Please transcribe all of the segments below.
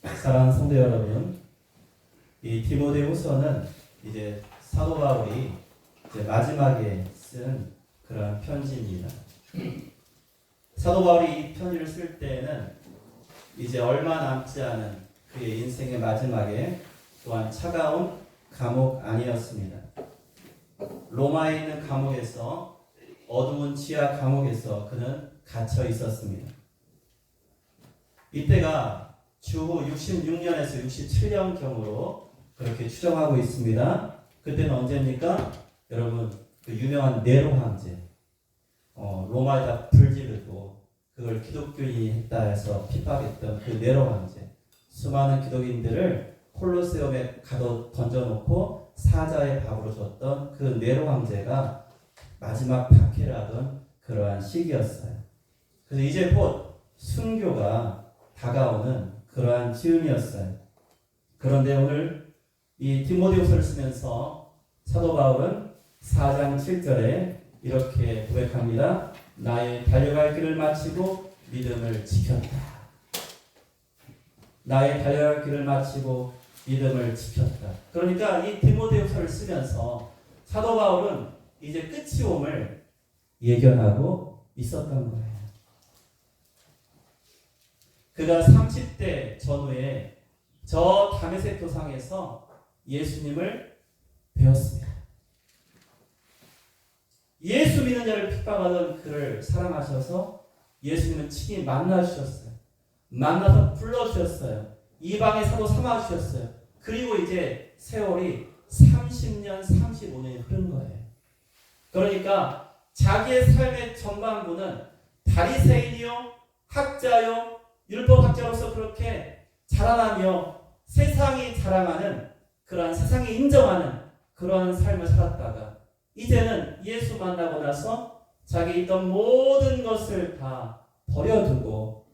사랑하는 성도 여러분, 이 디모데후서는 이제 사도 바울이 이제 마지막에 쓴 그런 편지입니다. 사도 바울이 이 편지를 쓸 때에는 이제 얼마 남지 않은 그의 인생의 마지막에 또한 차가운 감옥 안이었습니다. 로마에 있는 감옥에서, 어두운 지하 감옥에서 그는 갇혀 있었습니다. 이때가 주후 66년에서 67년경으로 그렇게 추정하고 있습니다. 그때는 언제입니까? 여러분, 그 유명한 네로 황제, 로마에다 불지르고 그걸 기독교인이 했다 해서 핍박했던 그 네로 황제, 수많은 기독인들을 콜로세움에 가둬 던져놓고 사자의 밥으로 줬던 그 네로 황제가 마지막 박해를 하던 그러한 시기였어요. 그래서 이제 곧 순교가 다가오는 그러한 즈음이었어요. 그런데 오늘 이 디모데후서를 쓰면서 사도 바울은 4장 7절에 이렇게 고백합니다. 나의 달려갈 길을 마치고 믿음을 지켰다. 나의 달려갈 길을 마치고 믿음을 지켰다. 그러니까 이 디모데후서를 쓰면서 사도 바울은 이제 끝이 옴을 예견하고 있었던 거예요. 그가 30대 전후에 저 다메섹 도상에서 예수님을 배웠습니다. 예수 믿는 자를 핍박하던 그를 사랑하셔서 예수님은 친히 만나주셨어요. 만나서 불러주셨어요. 이방의 사도 삼아주셨어요. 그리고 이제 세월이 30년, 35년이 흐른 거예요. 그러니까 자기의 삶의 전반부는 바리새인이요, 학자요, 율법학자로서 그렇게 자라나며 세상이 자랑하는 그러한, 세상이 인정하는 그러한 삶을 살았다가 이제는 예수 만나고 나서 자기 있던 모든 것을 다 버려두고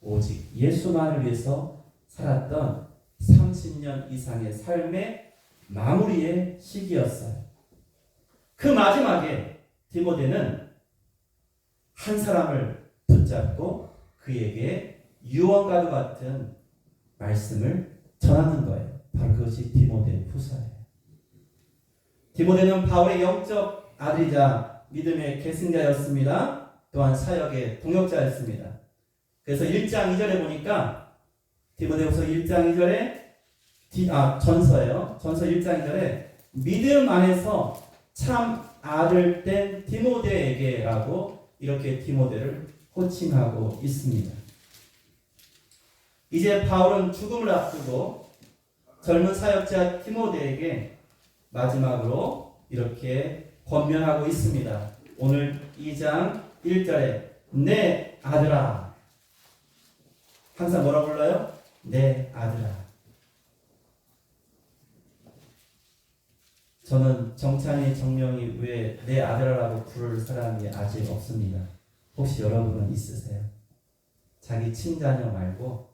오직 예수만을 위해서 살았던 30년 이상의 삶의 마무리의 시기였어요. 그 마지막에 디모데는 한 사람을 붙잡고 그에게 유언과도 같은 말씀을 전하는 거예요. 바로 그것이 디모데 후서예요. 디모데는 바울의 영적 아들이자 믿음의 계승자였습니다. 또한 사역의 동역자였습니다. 그래서 1장 2절에 보니까 디모데후서 1장 2절에 전서예요. 전서 1장 2절에 믿음 안에서 참 아들 된 디모데에게라고 이렇게 디모데를 호칭하고 있습니다. 이제 바울은 죽음을 앞두고 젊은 사역자 디모데에게 마지막으로 이렇게 권면하고 있습니다. 오늘 2장 1절에 내 아들아. 항상 뭐라 불러요? 내 아들아. 저는 정찬이, 정명이 왜 내 아들아라고 부를 사람이 아직 없습니다. 혹시 여러분은 있으세요? 자기 친자녀 말고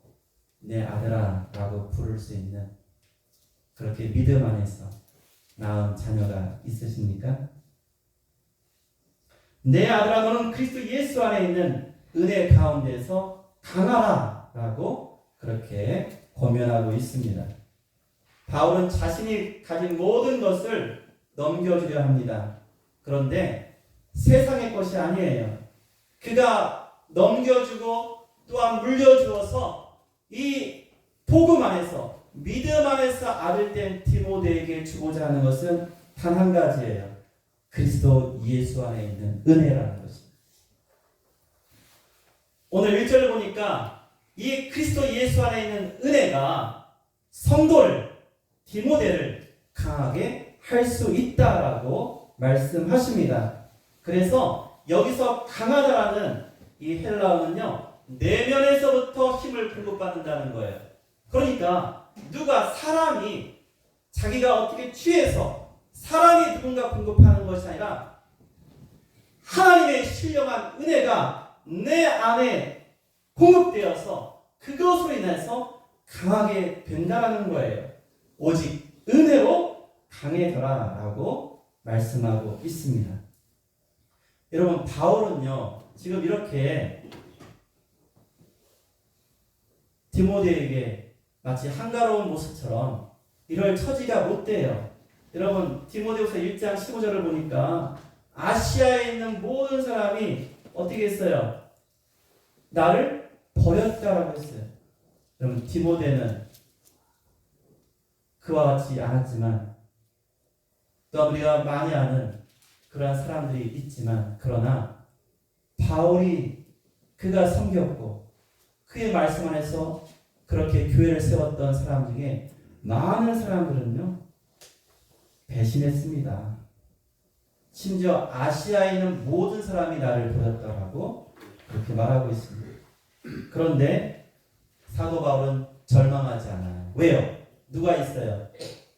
내 아들아라고 부를 수 있는 그렇게 믿음 안에서 낳은 자녀가 있으십니까? 내 아들아 너는 그리스도 예수 안에 있는 은혜 가운데서 강하라 라고 그렇게 권면하고 있습니다. 바울은 자신이 가진 모든 것을 넘겨주려 합니다. 그런데 세상의 것이 아니에요. 그가 넘겨주고 또한 물려주어서 이 복음 안에서, 믿음 안에서 아들 된 디모데에게 주고자 하는 것은 단 한 가지예요. 그리스도 예수 안에 있는 은혜라는 것입니다. 오늘 1절을 보니까 이 그리스도 예수 안에 있는 은혜가 성도를, 디모데를 강하게 할 수 있다라고 말씀하십니다. 그래서 여기서 강하다라는 이 헬라어는요, 내면에서부터 힘을 공급받는다는 거예요. 그러니까 누가, 사람이 자기가 어떻게 취해서 사람이 누군가 공급하는 것이 아니라 하나님의 신령한 은혜가 내 안에 공급되어서 그것으로 인해서 강하게 된다는 거예요. 오직 은혜로 강해져라 라고 말씀하고 있습니다. 여러분, 바울은요 지금 이렇게 디모데에게 마치 한가로운 모습처럼 이럴 처지가 못 돼요. 여러분 디모데후서 1장 15절을 보니까 아시아에 있는 모든 사람이 어떻게 했어요? 나를 버렸다라고 했어요. 여러분 디모데는 그와 같지 않았지만 또 우리가 많이 아는 그러한 사람들이 있지만 그러나 바울이 그가 섬겼고 그의 말씀 안에서 그렇게 교회를 세웠던 사람 중에 많은 사람들은요 배신했습니다. 심지어 아시아에 있는 모든 사람이 나를 버렸다고 그렇게 말하고 있습니다. 그런데 사도 바울은 절망하지 않아요. 왜요? 누가 있어요?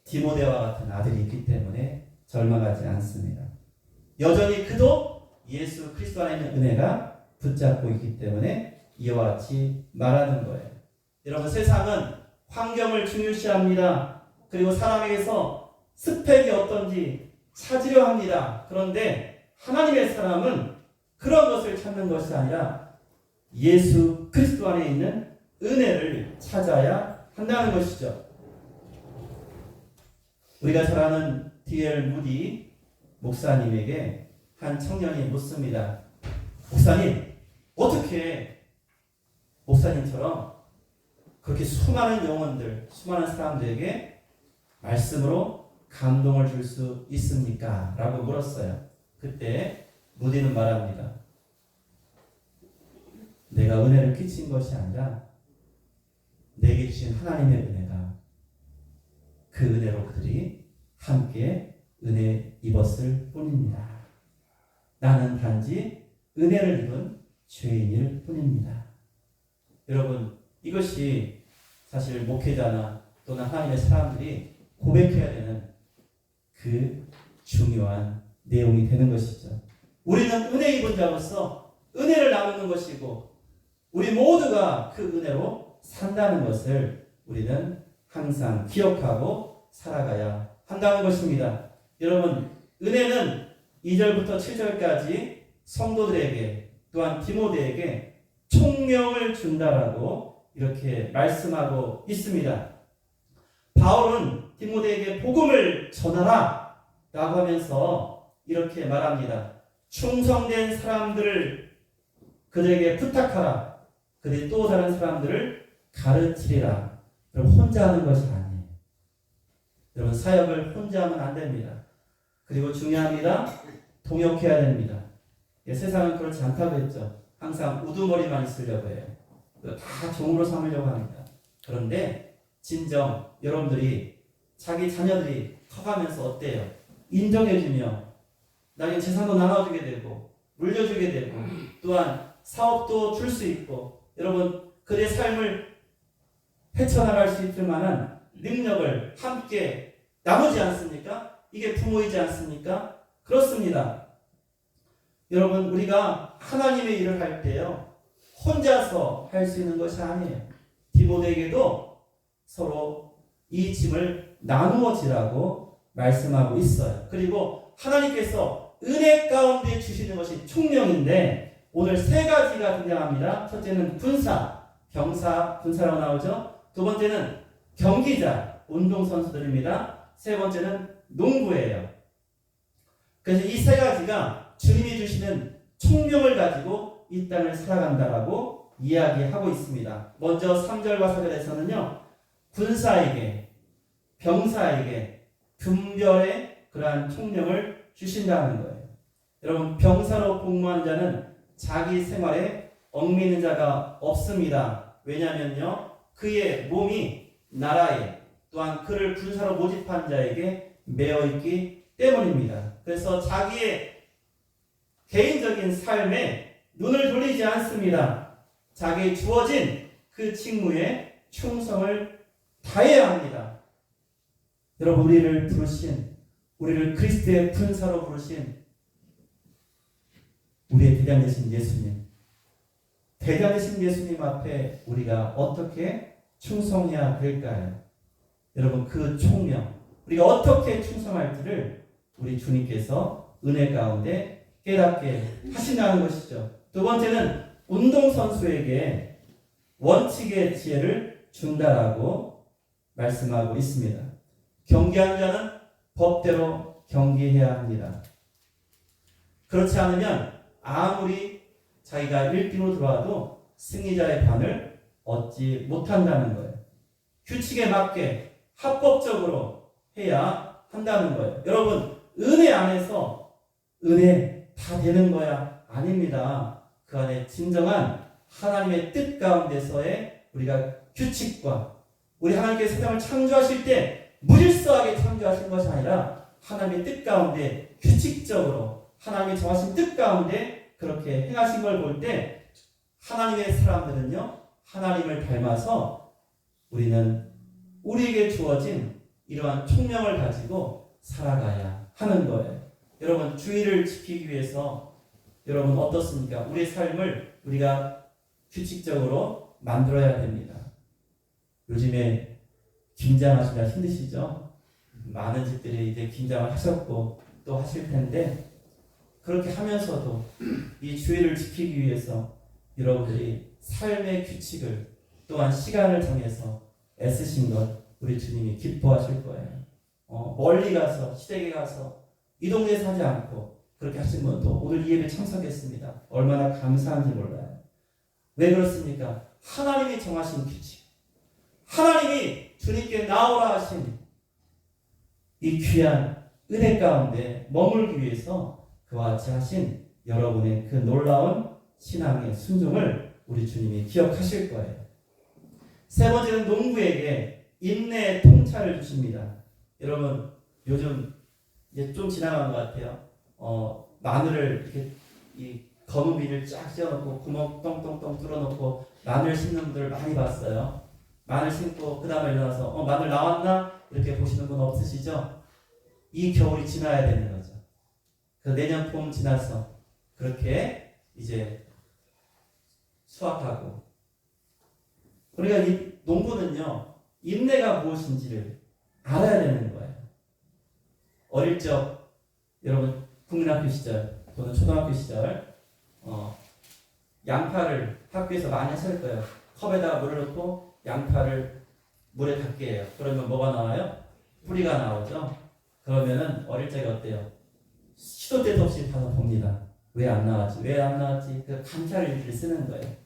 디모데와 같은 아들이 있기 때문에 절망하지 않습니다. 여전히 그도 예수 그리스도 안에 있는 은혜가 붙잡고 있기 때문에 이와 같이 말하는 거예요. 여러분 세상은 환경을 중요시합니다. 그리고 사람에게서 스펙이 어떤지 찾으려 합니다. 그런데 하나님의 사람은 그런 것을 찾는 것이 아니라 예수 그리스도 안에 있는 은혜를 찾아야 한다는 것이죠. 우리가 잘 아는 D.L. 무디 목사님에게 한 청년이 묻습니다. 목사님, 어떻게 목사님처럼 그렇게 수많은 영혼들, 수많은 사람들에게 말씀으로 감동을 줄 수 있습니까? 라고 물었어요. 그때 무디는 말합니다. 내가 은혜를 끼친 것이 아니라 내게 주신 하나님의 은혜가 그 은혜로 그들이 함께 은혜 입었을 뿐입니다. 나는 단지 은혜를 입은 죄인일 뿐입니다. 여러분 이것이 사실 목회자나 또는 하나님의 사람들이 고백해야 되는 그 중요한 내용이 되는 것이죠. 우리는 은혜 입은 자로서 은혜를 나누는 것이고 우리 모두가 그 은혜로 산다는 것을 우리는 항상 기억하고 살아가야 한다는 것입니다. 여러분 은혜는 2절부터 7절까지 성도들에게 또한 디모데에게 총명을 준다라고 이렇게 말씀하고 있습니다. 바울은 디모데에게 복음을 전하라 라고 하면서 이렇게 말합니다. 충성된 사람들을 그들에게 부탁하라. 그들이 또 다른 사람들을 가르치리라. 여러분 혼자 하는 것이 아니에요. 여러분 사역을 혼자 하면 안 됩니다. 그리고 중요합니다. 동역해야 됩니다. 세상은 그렇지 않다고 했죠. 항상 우두머리만 있으려고 해요. 다 종으로 삼으려고 합니다. 그런데 진정 여러분들이 자기 자녀들이 커가면서 어때요? 인정해주며 나중에 재산도 나눠주게 되고 물려주게 되고 또한 사업도 줄 수 있고 여러분 그들의 삶을 헤쳐나갈 수 있을 만한 능력을 함께 나누지 않습니까? 이게 부모이지 않습니까? 그렇습니다. 여러분 우리가 하나님의 일을 할 때요 혼자서 할 수 있는 것이 아니에요. 디모데에게도 서로 이 짐을 나누어 지라고 말씀하고 있어요. 그리고 하나님께서 은혜 가운데 주시는 것이 총명인데 오늘 세 가지가 등장합니다. 첫째는 군사, 병사, 군사라고 나오죠. 두 번째는 경기자, 운동선수들입니다. 세 번째는 농부예요. 그래서 이 세 가지가 주님이 주시는 총명을 가지고 이 땅을 살아간다라고 이야기하고 있습니다. 먼저 3절과 4절에서는요. 군사에게, 병사에게 분별의 그러한 총명을 주신다는 거예요. 여러분 병사로 복무한 자는 자기 생활에 얽매이는 자가 없습니다. 왜냐하면요. 그의 몸이 나라에 또한 그를 군사로 모집한 자에게 매어 있기 때문입니다. 그래서 자기의 개인적인 삶에 눈을 돌리지 않습니다. 자기의 주어진 그 직무에 충성을 다해야 합니다. 여러분 우리를 그리스도의 군사로 부르신 우리의 대장 되신 예수님, 대장 되신 예수님 앞에 우리가 어떻게 충성해야 될까요? 여러분 그 총명, 우리가 어떻게 충성할지를 우리 주님께서 은혜 가운데 깨닫게 하신다는 것이죠. 두 번째는 운동선수에게 원칙의 지혜를 준다라고 말씀하고 있습니다. 경계하는 자는 법대로 경계해야 합니다. 그렇지 않으면 아무리 자기가 1등으로 들어와도 승리자의 반을 얻지 못한다는 거예요. 규칙에 맞게 합법적으로 해야 한다는 거예요. 여러분, 은혜 안에서 은혜 다 되는 거야? 아닙니다. 그 안에 진정한 하나님의 뜻 가운데서의 우리가 규칙과 우리 하나님께서 세상을 창조하실 때 무질서하게 창조하신 것이 아니라 하나님의 뜻 가운데 규칙적으로 하나님이 정하신 뜻 가운데 그렇게 행하신 걸 볼 때 하나님의 사람들은요, 하나님을 닮아서 우리는 우리에게 주어진 이러한 총명을 가지고 살아가야 하는 거예요. 여러분, 주의를 지키기 위해서 여러분 어떻습니까? 우리의 삶을 우리가 규칙적으로 만들어야 됩니다. 요즘에 김장하시다 힘드시죠? 많은 집들이 이제 김장을 하셨고 또 하실 텐데 그렇게 하면서도 이 주의를 지키기 위해서 여러분들이 삶의 규칙을 또한 시간을 정해서 애쓰신 것 우리 주님이 기뻐하실 거예요. 멀리 가서 시댁에 가서 이 동네에 사지 않고 그렇게 하신 분도 오늘 이 예배 참석했습니다. 얼마나 감사한지 몰라요. 왜 그렇습니까? 하나님이 정하신 규칙, 하나님이 주님께 나오라 하신 이 귀한 은혜 가운데 머물기 위해서 그와 같이 하신 여러분의 그 놀라운 신앙의 순종을 우리 주님이 기억하실 거예요. 세 번째는 농부에게 인내의 통찰을 주십니다. 여러분, 요즘 이제 좀 지나간 것 같아요. 마늘을 이렇게 이 검은 비닐 쫙 씌워놓고 구멍 똥똥똥 뚫어놓고 마늘 심는 분들 많이 봤어요. 마늘 심고 그 다음에 일어나서 마늘 나왔나? 이렇게 보시는 분 없으시죠? 이 겨울이 지나야 되는 거죠. 그 내년 봄 지나서 그렇게 이제 수확하고. 그러니까 이 농부는요, 인내가 무엇인지를 알아야 되는 거예요. 어릴 적 여러분 국민학교 시절 또는 초등학교 시절 양파를 학교에서 많이 하실 거예요. 컵에다가 물을 넣고 양파를 물에 닿게 해요. 그러면 뭐가 나와요? 뿌리가 나오죠. 그러면은 어릴 적에 어때요? 시도 때도 없이 가서 봅니다. 왜 안 나왔지? 왜 안 나왔지? 그 감찰일지를 쓰는 거예요.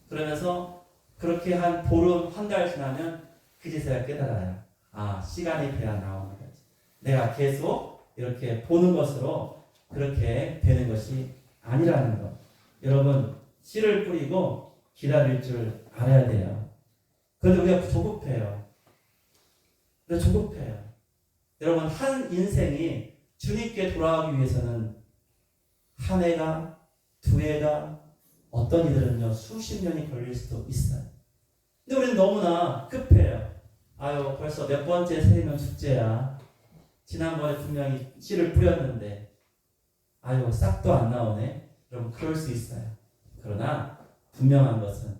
그러면서 그렇게 한 보름, 한 달 지나면 그제서야 깨달아요. 아, 시간이 돼야 나오는 거지. 내가 계속 이렇게 보는 것으로 그렇게 되는 것이 아니라는 것. 여러분, 씨를 뿌리고 기다릴 줄 알아야 돼요. 그런데 우리가 조급해요. 조급해요. 여러분, 한 인생이 주님께 돌아가기 위해서는 한 해가, 두 해가, 어떤 이들은요, 수십 년이 걸릴 수도 있어요. 근데 우리는 너무나 급해요. 아유, 벌써 몇 번째 세면 축제야. 지난번에 분명히 씨를 뿌렸는데, 아유, 싹도 안 나오네. 여러분, 그럴 수 있어요. 그러나, 분명한 것은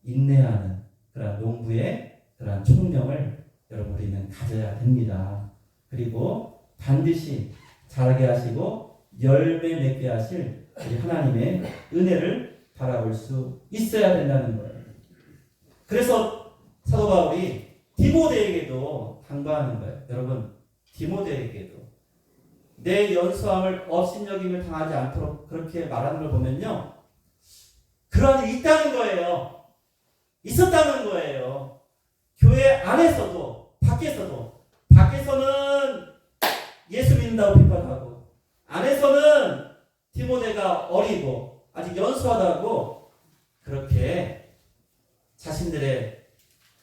인내하는 그런 농부의 그런 총명을 여러분 우리는 가져야 됩니다. 그리고 반드시 자라게 하시고 열매 맺게 하실 우리 하나님의 은혜를 바라볼 수 있어야 된다는 거예요. 그래서 사도 바울이 디모데에게도 당부하는 거예요. 여러분, 디모데에게도 내 연소함을 업신여김을 당하지 않도록 그렇게 말하는 걸 보면요, 그런 일이 있다는 거예요. 있었다는 거예요. 교회 안에서도 밖에서도, 밖에서는 예수 믿는다고 비판하고 안에서는 디모데가 어리고 아직 연소하다고 그렇게 자신들의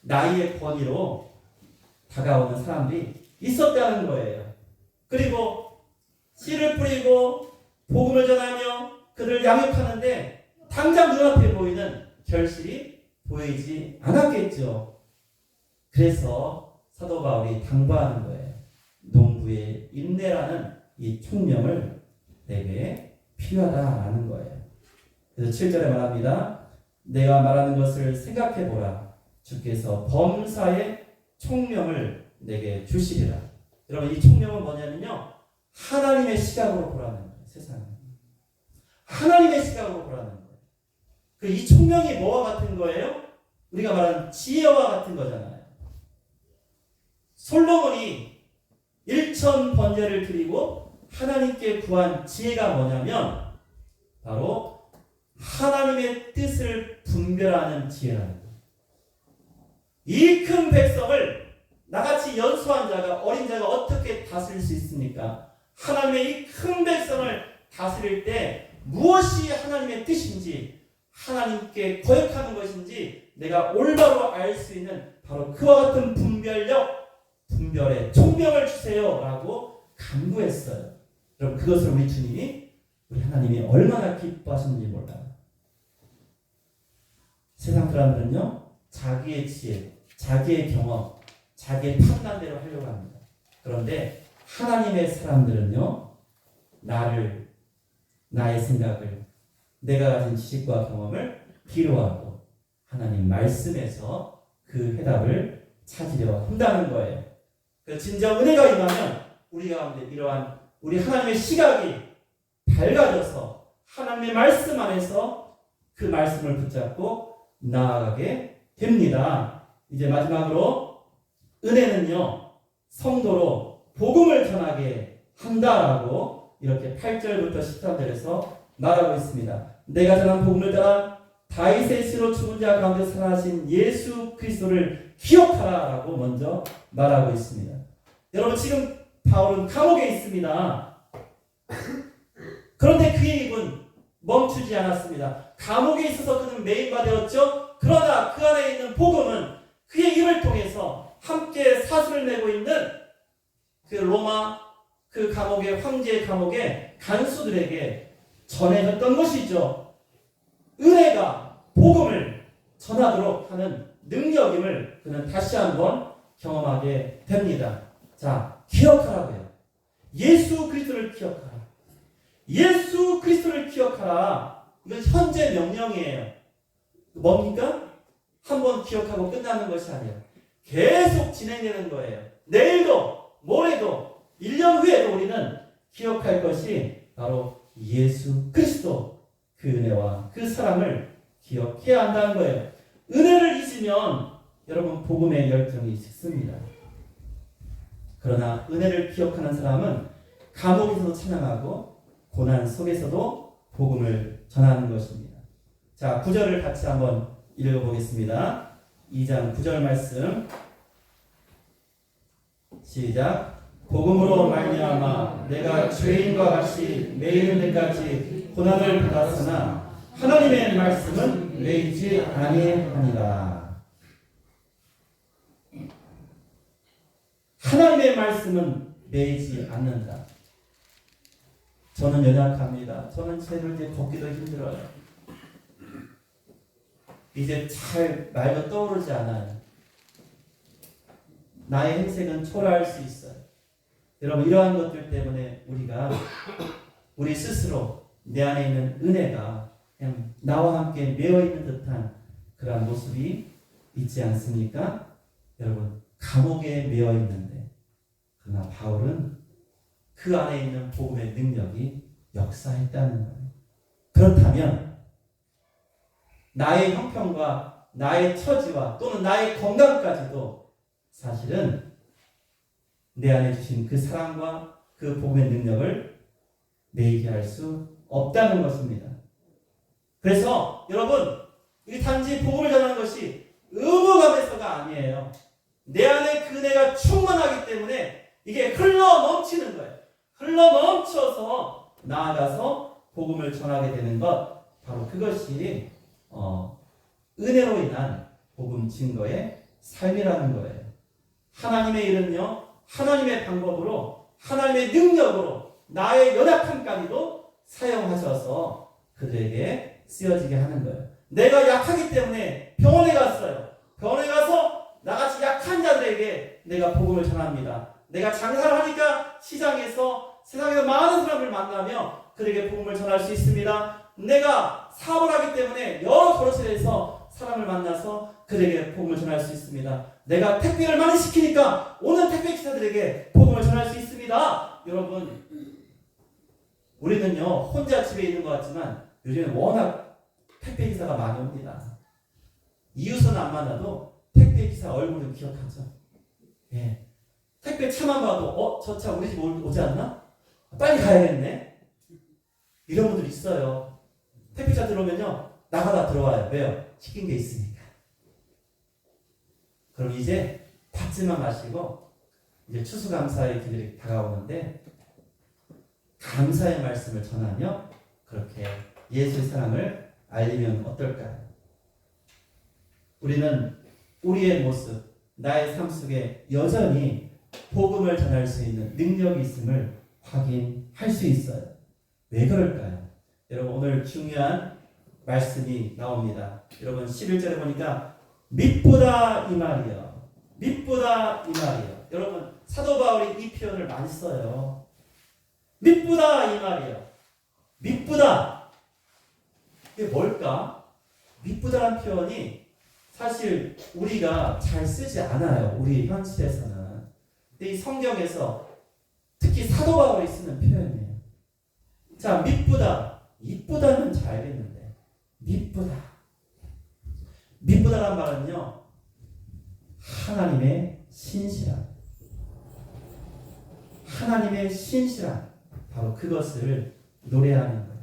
나이의 권위로 다가오는 사람들이 있었다는 거예요. 그리고 씨를 뿌리고 복음을 전하며 그들을 양육하는데 당장 눈앞에 보이는 결실이 보이지 않았겠죠. 그래서 사도 바울이 당부하는 거예요. 농부의 인내라는 이 총명을 내게 필요하다라는 거예요. 그래서 7절에 말합니다. 내가 말하는 것을 생각해보라. 주께서 범사의 총명을 내게 주시리라. 여러분, 이 총명은 뭐냐면요, 하나님의 시각으로 보라는 거예요. 세상을 하나님의 시각으로 보라는 거예요. 이 총명이 뭐와 같은 거예요? 우리가 말하는 지혜와 같은 거잖아요. 솔로몬이 일천 번제를 드리고 하나님께 구한 지혜가 뭐냐면 바로 하나님의 뜻을 분별하는 지혜라는 거예요. 이 큰 백성을 나같이 연소한 자가, 어린 자가 어떻게 다스릴 수 있습니까? 하나님의 이 큰 백성을 다스릴 때 무엇이 하나님의 뜻인지, 하나님께 거역하는 것인지 내가 올바로 알 수 있는 바로 그와 같은 분별의 총명을 주세요 라고 간구했어요. 여러분, 그것을 우리 주님이, 우리 하나님이 얼마나 기뻐하시는지 몰라요. 세상 사람들은요, 자기의 지혜, 자기의 경험, 자기의 판단대로 하려고 합니다. 그런데 하나님의 사람들은요, 나의 생각을, 내가 가진 지식과 경험을 필요하고 하나님 말씀에서 그 해답을 찾으려 한다는 거예요. 진정 은혜가 임하면 우리 가운데 이러한 우리 하나님의 시각이 밝아져서 하나님의 말씀 안에서 그 말씀을 붙잡고 나아가게 됩니다. 이제 마지막으로 은혜는요, 성도로 복음을 전하게 한다라고 이렇게 8절부터 13절에서 말하고 있습니다. 내가 전한 복음을 따라 다윗의 씨로 죽은 자 가운데 살아나신 예수 그리스도를 기억하라라고 먼저 말하고 있습니다. 여러분, 지금 바울은 감옥에 있습니다. 그런데 그의 입은 멈추지 않았습니다. 감옥에 있어서 그는 매인바 되었죠. 그러나 그 안에 있는 복음은 그의 입을 통해서 함께 사수를 내고 있는 그 로마 그 감옥의, 황제의 감옥의 간수들에게 전해졌던 것이죠. 은혜가 복음을 전하도록 하는 능력임을 그는 다시 한번 경험하게 됩니다. 자, 기억하라고요. 예수 그리스도를 기억하라. 예수 그리스도를 기억하라. 이건 현재 명령이에요. 뭡니까? 한번 기억하고 끝나는 것이 아니에요. 계속 진행되는 거예요. 내일도, 모레도, 1년 후에도 우리는 기억할 것이 바로 예수 그리스도, 그 은혜와 그 사랑을 기억해야 한다는 거예요. 은혜를 잊으면 여러분 복음의 열정이 식습니다. 그러나 은혜를 기억하는 사람은 감옥에서도 찬양하고 고난 속에서도 복음을 전하는 것입니다. 자, 9절을 같이 한번 읽어보겠습니다. 2장 9절 말씀 시작. 복음으로 말미암아 내가 죄인과 같이 매이는 데까지 고난을 받았으나 하나님의 말씀은 매이지 아니하니라. 하나님의 말씀은 매이지 않는다. 저는 연약합니다. 저는 죄를 이제 걷기도 힘들어요. 이제 잘 말도 떠오르지 않아요. 나의 행색은 초라할 수 있어요. 여러분, 이러한 것들 때문에 우리 스스로 내 안에 있는 은혜가 그냥 나와 함께 메어있는 듯한 그런 모습이 있지 않습니까? 여러분, 감옥에 메어있는데 그러나 바울은 그 안에 있는 복음의 능력이 역사했다는 거예요. 그렇다면 나의 형편과 나의 처지와 또는 나의 건강까지도 사실은 내 안에 주신 그 사랑과 그 복음의 능력을 매이게 할 수 없다는 것입니다. 그래서 여러분, 이게 단지 복음을 전하는 것이 의무감에서가 아니에요. 내 안에 그 은혜가 충만하기 때문에 이게 흘러 넘치는 거예요. 흘러 넘쳐서 나아가서 복음을 전하게 되는 것, 바로 그것이 은혜로 인한 복음 증거의 삶이라는 거예요. 하나님의 일은요, 하나님의 방법으로, 하나님의 능력으로 나의 연약함까지도 사용하셔서 그들에게 쓰여지게 하는 거예요. 내가 약하기 때문에 병원에 갔어요. 병원에 가서 나같이 약한 자들에게 내가 복음을 전합니다. 내가 장사를 하니까 시장에서 세상에서 많은 사람을 만나며 그들에게 복음을 전할 수 있습니다. 내가 사업을 하기 때문에 여러 거래처에서 사람을 만나서 그들에게 복음을 전할 수 있습니다. 내가 택배를 많이 시키니까 오는 택배 기사들에게 복음을 전할 수 있습니다. 여러분, 우리는요 혼자 집에 있는 것 같지만 요즘엔 워낙 택배 기사가 많이 옵니다. 이웃은 안 만나도 택배 기사 얼굴은 기억하죠. 예. 택배 차만 봐도 저 차 우리 집 오지 않나? 빨리 가야겠네. 이런 분들 있어요. 택배차 들어오면요 나가다 들어와요. 왜요? 시킨 게 있으니까. 그럼 이제 받지만 마시고 이제 추수감사의 기들이 다가오는데 감사의 말씀을 전하며 그렇게 예수의 사랑을 알리면 어떨까요? 우리는 우리의 모습, 나의 삶 속에 여전히 복음을 전할 수 있는 능력이 있음을 확인할 수 있어요. 왜 그럴까요? 여러분 오늘 중요한 말씀이 나옵니다. 여러분 11절에 보니까 믿보다 이 말이요. 믿보다 이 말이요. 여러분 사도 바울이 이 표현을 많이 써요. 믿보다 이 말이요. 믿보다. 이게 뭘까? 믿보다라는 표현이 사실 우리가 잘 쓰지 않아요. 우리 현실에서는. 근데 이 성경에서 특히 사도 바울이 쓰는 표현이에요. 자, 믿보다. 이보다는 잘 알겠는데 믿보다. 믿보다란 말은요. 하나님의 신실함. 하나님의 신실함. 바로 그것을 노래하는 거예요.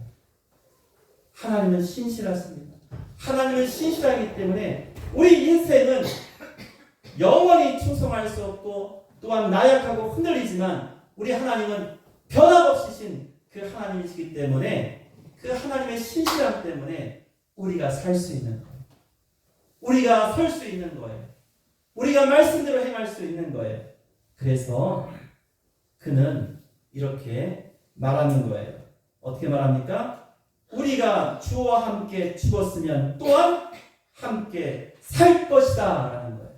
하나님은 신실하십니다. 하나님은 신실하기 때문에 우리 인생은 영원히 충성할 수 없고 또한 나약하고 흔들리지만 우리 하나님은 변함없으신 그 하나님이시기 때문에 그 하나님의 신실함 때문에 우리가 살 수 있는 거예요. 우리가 설 수 있는 거예요. 우리가 말씀대로 행할 수 있는 거예요. 그래서 그는 이렇게 말하는 거예요. 어떻게 말합니까? 우리가 주와 함께 죽었으면 또한 함께 살 것이다 라는 거예요.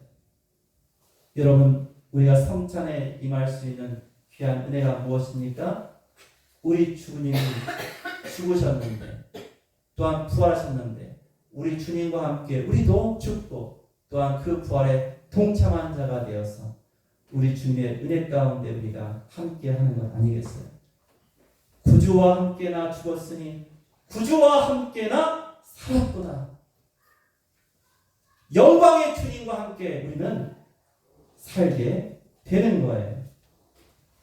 여러분 우리가 성찬에 임할 수 있는 귀한 은혜가 무엇입니까? 우리 주님이 죽으셨는데 또한 부활하셨는데 우리 주님과 함께 우리도 죽고 또한 그 부활에 동참한 자가 되어서 우리 주님의 은혜 가운데 우리가 함께 하는 것 아니겠어요? 구주와 함께나 죽었으니 구주와 함께나 살았구나. 영광의 주님과 함께 우리는 살게 되는 거예요.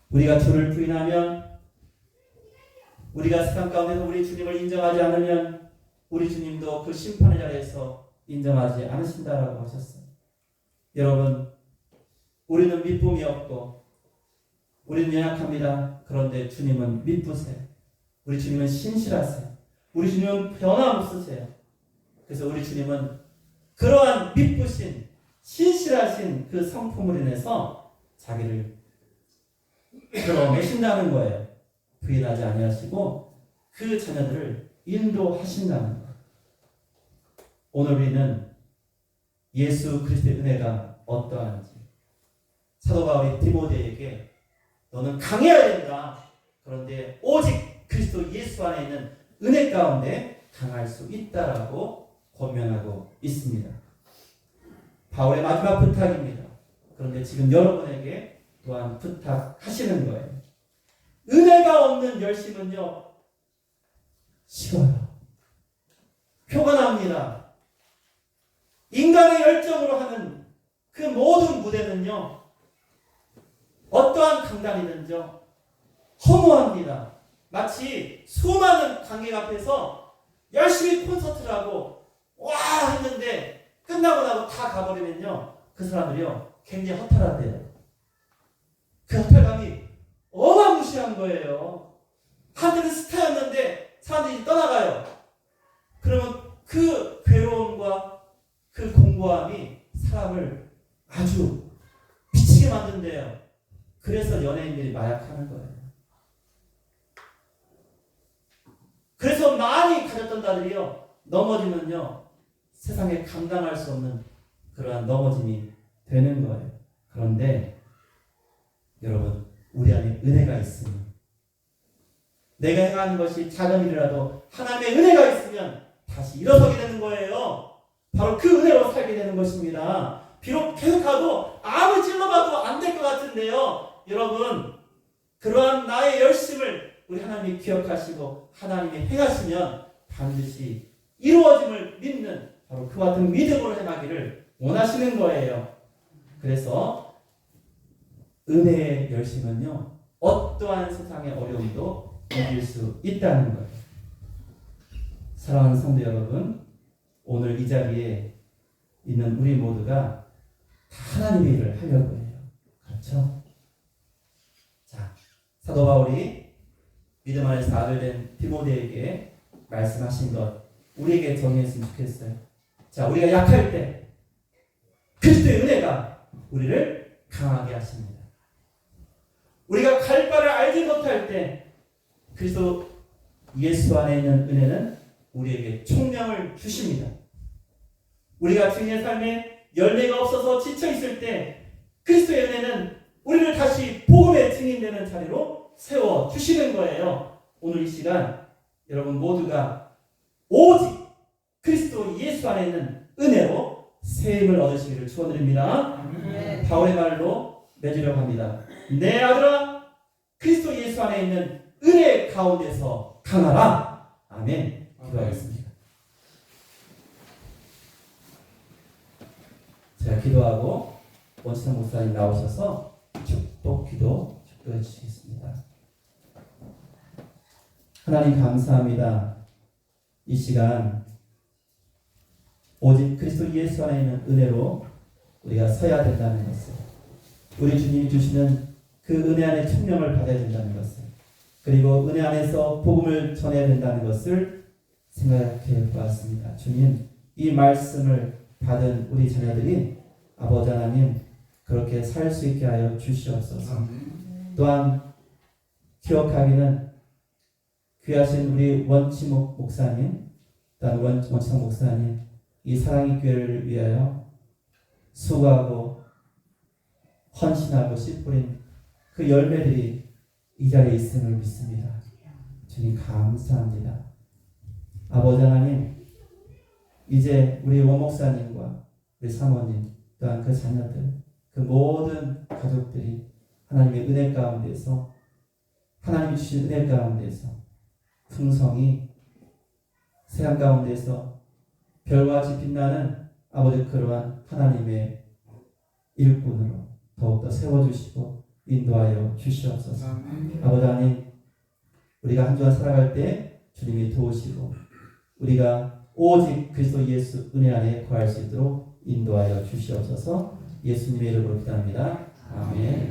우리가 주를 부인하면 우리가 세상 가운데서 우리 주님을 인정하지 않으면 우리 주님도 그 심판의 자리에서 인정하지 않으신다라고 하셨어요. 여러분 우리는 믿음이 없고 우리는 연약합니다. 그런데 주님은 믿으세요. 우리 주님은 신실하세요. 우리 주님은 변함없으세요. 그래서 우리 주님은 그러한 믿으신 신실하신 그 성품을 인해서 자기를 드러내신다는 거예요. 부인하지 아니하시고 그 자녀들을 인도하신다는 거예요. 오늘 우리는 예수 그리스도의 은혜가 어떠한지 사도 바울이 디모데에게 너는 강해야 된다. 그런데 오직 그리스도 예수 안에 있는 은혜 가운데 강할 수 있다라고 권면하고 있습니다. 바울의 마지막 부탁입니다. 그런데 지금 여러분에게 또한 부탁하시는 거예요. 은혜가 없는 열심은요 식어요. 표가 납니다. 인간의 열정으로 하는 그 모든 무대는요 어떠한 강단이든지요 허무합니다. 마치 수많은 관객 앞에서 열심히 콘서트를 하고 와 했는데 끝나고 나고 다 가버리면요 그 사람들이요 굉장히 허탈하대요. 그 허탈감이 어마무시한 거예요. 한때는 스타였는데 사람들이 떠나가요. 그러면 그 괴로움과 그 공고함이 사람을 아주 미치게 만든대요. 그래서 연예인들이 마약하는 거예요. 그래서 많이 가졌던 자들이요 넘어지면요 세상에 감당할 수 없는 그러한 넘어짐이 되는 거예요. 그런데 여러분 우리 안에 은혜가 있으니 내가 행하는 것이 작은 일이라도 하나님의 은혜가 있으면 다시 일어서게 되는 거예요. 바로 그 은혜로 살게 되는 것입니다. 비록 계속하고 아무리 찔러봐도 안 될 것 같은데요. 여러분 그러한 나의 열심을 우리 하나님이 기억하시고 하나님이 행하시면 반드시 이루어짐을 믿는 바로 그와 같은 믿음으로 행하기를 원하시는 거예요. 그래서 은혜의 열심은요, 어떠한 세상의 어려움도 이길 수 있다는 거예요. 사랑하는 성도 여러분, 오늘 이 자리에 있는 우리 모두가 다 하나님의 일을 하려고 해요. 그렇죠? 자, 사도 바울이 믿음 안에서 아들된 디모데에게 말씀하신 것 우리에게 정리했으면 좋겠어요. 자, 우리가 약할 때 그리스도의 은혜가 우리를 강하게 하십니다. 우리가 갈 바를 알지 못할 때 그리스도 예수 안에 있는 은혜는 우리에게 총명을 주십니다. 우리가 주님의 삶에 열매가 없어서 지쳐 있을 때 그리스도의 은혜는 우리를 다시 복음의 증인되는 자리로 세워 주시는 거예요. 오늘 이 시간 여러분 모두가 오직 그리스도 예수 안에 있는 은혜로 세임을 얻으시기를 축원드립니다. 바울의 말로 맺으려고 합니다. 내 아들아, 그리스도 예수 안에 있는 은혜 가운데서 강하라. 아멘. 기도하겠습니다. 제가 기도하고 원치상 목사님 나오셔서 축복 기도 축도해 주시겠습니다. 하나님 감사합니다. 이 시간 오직 그리스도 예수 안에 있는 은혜로 우리가 서야 된다는 것을, 우리 주님이 주시는 그 은혜 안에 총명을 받아야 된다는 것을, 그리고 은혜 안에서 복음을 전해야 된다는 것을 생각해 보았습니다. 주님, 이 말씀을 받은 우리 자녀들이 아버지 하나님 그렇게 살 수 있게 하여 주시옵소서. 또한 기억하기는 귀하신 우리 원치목 목사님, 또한 원치목 목사님, 이 사랑의 교회를 위하여 수고하고 헌신하고 씨 뿌린 그 열매들이 이 자리에 있음을 믿습니다. 주님 감사합니다. 아버지 하나님, 이제 우리 원 목사님과 우리 사모님, 또한 그 자녀들, 그 모든 가족들이 하나님의 은혜 가운데서, 하나님이 주신 은혜 가운데서 풍성이 세상 가운데서 별과 같이 빛나는 아버지 그러한 하나님의 일꾼으로 더욱더 세워주시고 인도하여 주시옵소서. 아버지 하나님, 우리가 한 주간 살아갈 때 주님이 도우시고 우리가 오직 그리스도 예수 은혜 안에 거할 수 있도록 인도하여 주시옵소서. 예수님의 이름으로 기도합니다. 아멘.